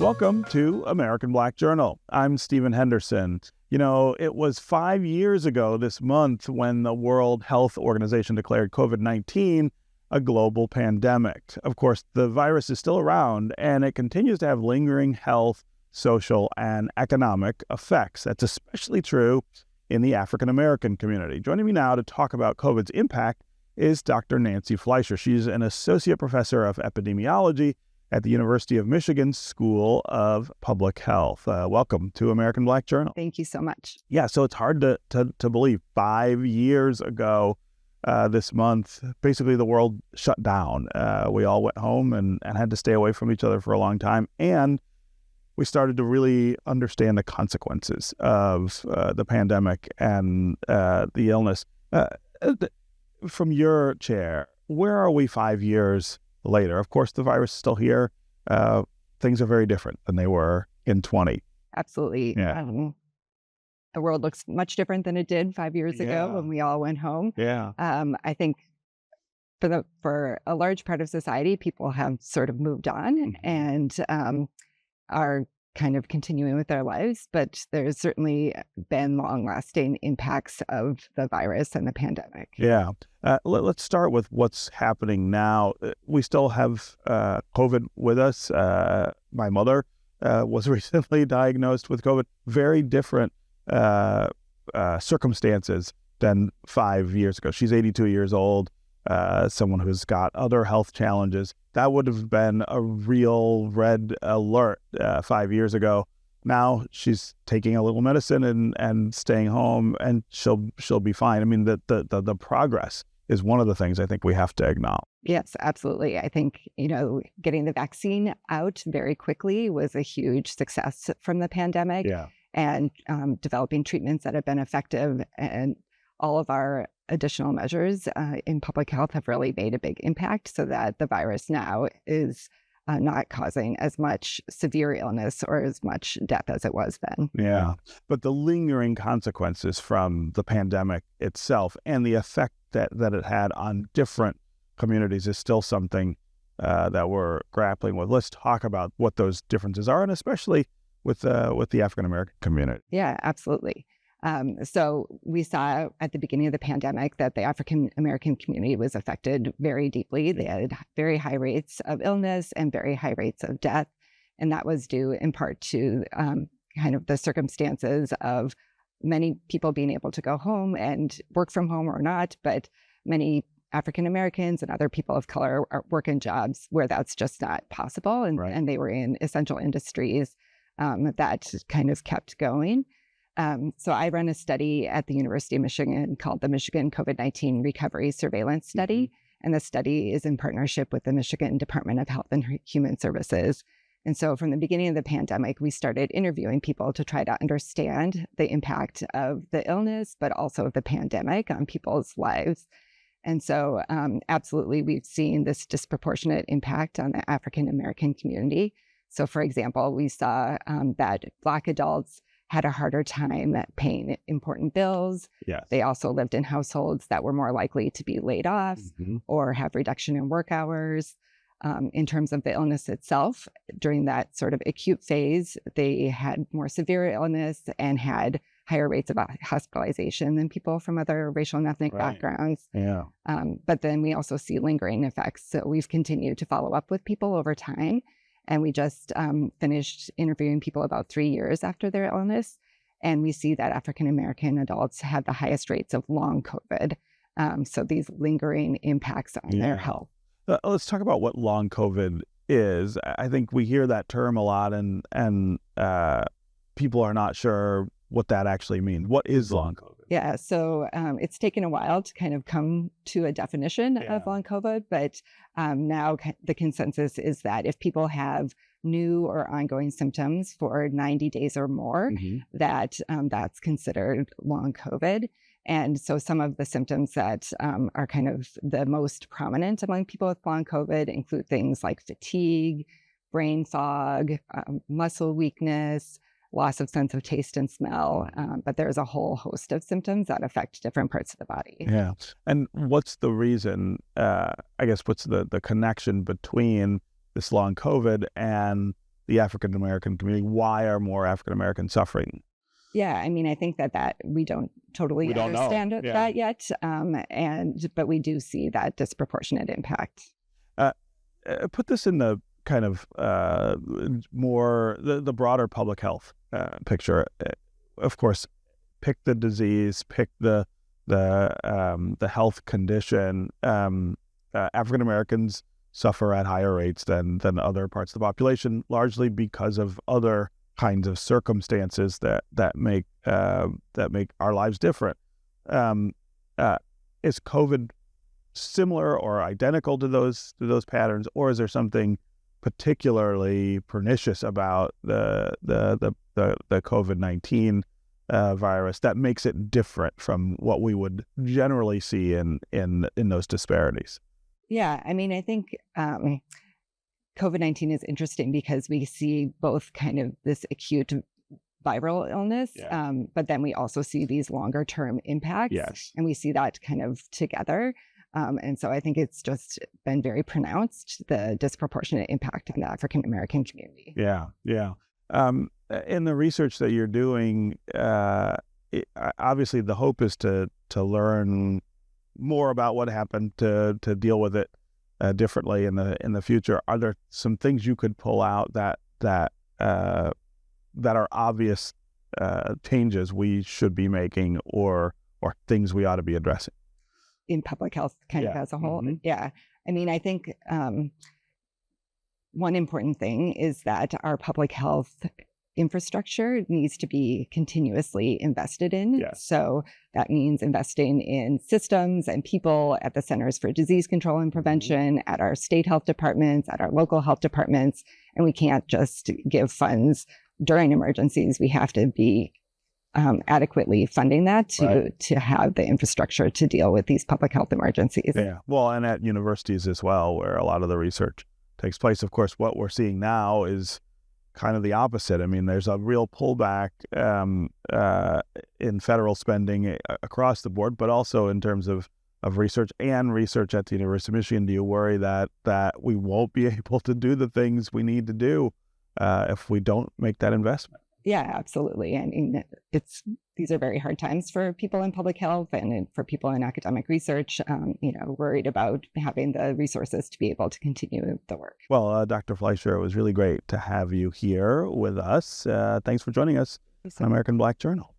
Welcome to American Black Journal. I'm Stephen Henderson. You know, it was 5 years ago this month when the World Health Organization declared COVID-19 a global pandemic. Of course, the virus is still around and it continues to have lingering health, social, and economic effects. That's especially true in the African American community. Joining me now to talk about COVID's impact is Dr. Nancy Fleischer. She's an associate professor of epidemiology at the University of Michigan School of Public Health. Welcome to American Black Journal. Thank you so much. Yeah, so it's hard to believe 5 years ago this month, basically the world shut down. We all went home and had to stay away from each other for a long time. And we started to really understand the consequences of the pandemic and the illness. From your chair, where are we 5 years later? Of course, the virus is still here. Things are very different than they were in 20. Absolutely. Yeah. The world looks much different than it did 5 years ago when we all went home. Yeah. I think for a large part of society, people have sort of moved on and are kind of continuing with their lives, but there's certainly been long-lasting impacts of the virus and the pandemic. Yeah. Let's start with what's happening now. We still have COVID with us. My mother was recently diagnosed with COVID. Very different circumstances than 5 years ago. She's 82 years old, someone who's got other health challenges. That would have been a real red alert 5 years ago. Now she's taking a little medicine and staying home, and she'll be fine. I mean, the progress is one of the things I think we have to acknowledge. Yes, absolutely. I think, getting the vaccine out very quickly was a huge success from the pandemic. Yeah. And developing treatments that have been effective, and all of our additional measures in public health have really made a big impact, so that the virus now is not causing as much severe illness or as much death as it was then. Yeah. But the lingering consequences from the pandemic itself and the effect that it had on different communities is still something that we're grappling with. Let's talk about what those differences are, and especially with the African American community. Yeah, absolutely. So we saw at the beginning of the pandemic that the African American community was affected very deeply. They had very high rates of illness and very high rates of death. And that was due in part to kind of the circumstances of many people being able to go home and work from home or not, but many African Americans and other people of color work in jobs where that's just not possible. And, Right. and they were in essential industries that kind of kept going. So I run a study at the University of Michigan called the Michigan COVID-19 Recovery Surveillance Study. And the study is in partnership with the Michigan Department of Health and Human Services. And so from the beginning of the pandemic, we started interviewing people to try to understand the impact of the illness, but also of the pandemic on people's lives. And so absolutely, we've seen this disproportionate impact on the African American community. So for example, we saw that Black adults had a harder time paying important bills. Yes. They also lived in households that were more likely to be laid off or have reduction in work hours. In terms of the illness itself, during that sort of acute phase, they had more severe illness and had higher rates of hospitalization than people from other racial and ethnic backgrounds. Yeah. But then we also see lingering effects. So we've continued to follow up with people over time. And we just finished interviewing people about 3 years after their illness. And we see that African American adults had the highest rates of long COVID. So these lingering impacts on their health. Let's talk about what long COVID is. I think we hear that term a lot, and people are not sure what that actually means. What is long COVID? Yeah, so it's taken a while to kind of come to a definition of long COVID, but now the consensus is that if people have new or ongoing symptoms for 90 days or more, that's considered long COVID. And so some of the symptoms that are kind of the most prominent among people with long COVID include things like fatigue, brain fog, muscle weakness, loss of sense of taste and smell. But there's a whole host of symptoms that affect different parts of the body. Yeah. And what's the reason, I guess, what's the connection between this long COVID and the African American community? Why are more African Americans suffering? Yeah, I mean, I think that we don't totally We don't know. understand Yeah. that yet, but we do see that disproportionate impact. Put this in the kind of more the broader public health picture. Of course, pick the disease, pick the health condition. African Americans suffer at higher rates than other parts of the population, largely because of other kinds of circumstances that make our lives different. Is COVID similar or identical to those patterns, or is there something particularly pernicious about the COVID-19 virus that makes it different from what we would generally see in those disparities? Yeah, I mean, I think COVID-19 is interesting because we see both kind of this acute viral illness, Yeah. but then we also see these longer term impacts, Yes. and we see that kind of together. And so I think it's just been very pronounced, the disproportionate impact on the African American community. Yeah, yeah. In the research that you're doing, obviously the hope is to learn more about what happened, to deal with it differently in the future. Are there some things you could pull out that are obvious changes we should be making, or things we ought to be addressing In public health kind of as a whole? Mm-hmm. Yeah. I mean, I think one important thing is that our public health infrastructure needs to be continuously invested in. Yes. So that means investing in systems and people at the Centers for Disease Control and Prevention, at our state health departments, at our local health departments. And we can't just give funds during emergencies. We have to be adequately funding that to have the infrastructure to deal with these public health emergencies. Yeah. Well, and at universities as well, where a lot of the research takes place. Of course, what we're seeing now is kind of the opposite. I mean, there's a real pullback in federal spending across the board, but also in terms of research at the University of Michigan. Do you worry that we won't be able to do the things we need to do if we don't make that investment? Yeah, absolutely. I mean, these are very hard times for people in public health and for people in academic research, worried about having the resources to be able to continue the work. Well, Dr. Fleischer, it was really great to have you here with us. Thanks for joining us on American Black Journal.